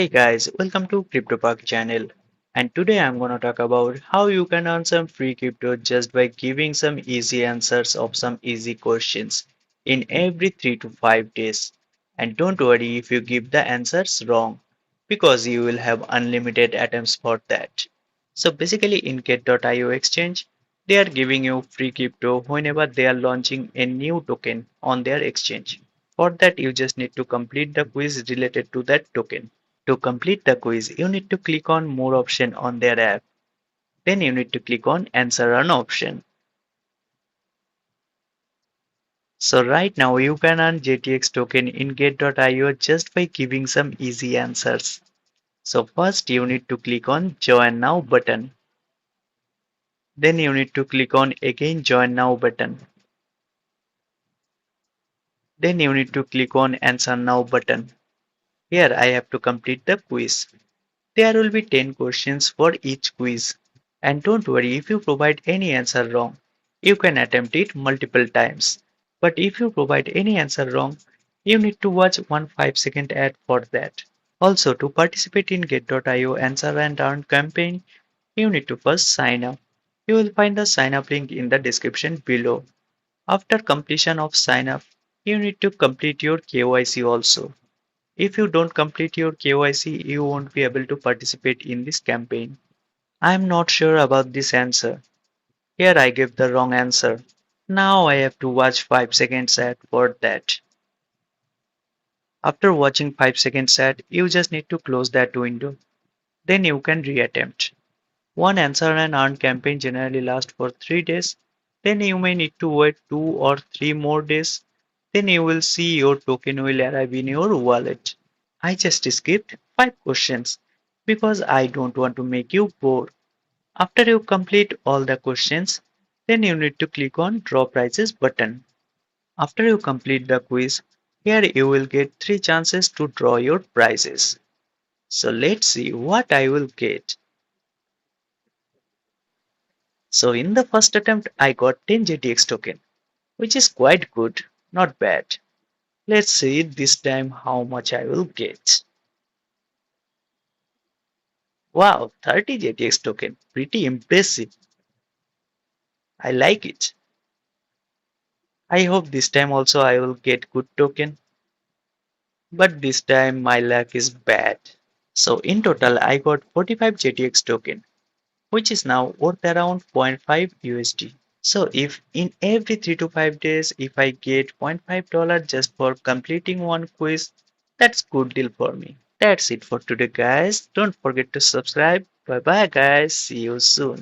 Hey guys, welcome to CryptoPark channel. And today I'm gonna talk about how you can earn some free crypto just by giving some easy answers of some easy questions in every 3 to 5 days. And don't worry if you give the answers wrong, because you will have unlimited attempts for that. So basically in Get.io exchange, they are giving you free crypto whenever they are launching a new token on their exchange. For that you just need to complete the quiz related to that token. To complete the quiz, you need to click on More option on their app. Then you need to click on Answer Run option. So right now you can earn JTX token in Get.io just by giving some easy answers. So first you need to click on Join Now button. Then you need to click on again Join Now button. Then you need to click on Answer Now button. Here I have to complete the quiz. There will be 10 questions for each quiz. And don't worry if you provide any answer wrong. You can attempt it multiple times. But if you provide any answer wrong, you need to watch one 5-second ad for that. Also, to participate in Get.io Answer and Earn campaign, you need to first sign up. You will find the sign up link in the description below. After completion of sign up, you need to complete your KYC also. If you don't complete your KYC, you won't be able to participate in this campaign. I am not sure about this answer. Here I gave the wrong answer. Now I have to watch 5 seconds ad for that. After watching 5 seconds ad, you just need to close that window. Then you can reattempt. One answer and earn campaign generally lasts for 3 days. Then you may need to wait 2 or 3 more days. Then you will see your token will arrive in your wallet. I just skipped 5 questions because I don't want to make you bored. After you complete all the questions, then you need to click on Draw Prices button. After you complete the quiz, here you will get 3 chances to draw your prizes. So let's see what I will get. So in the first attempt, I got 10 JTX token, which is quite good, not bad. Let's see this time how much I will get. Wow, 30 JTX token, pretty impressive. I like it. I hope this time also I will get good token. But this time my luck is bad. So in total I got 45 JTX token, which is now worth around zero point 0.5 USD. So if in every 3 to 5 days if I get $0.5 just for completing one quiz, that's good deal for me. That's it for today guys. Don't forget to subscribe. Bye bye guys. See you soon.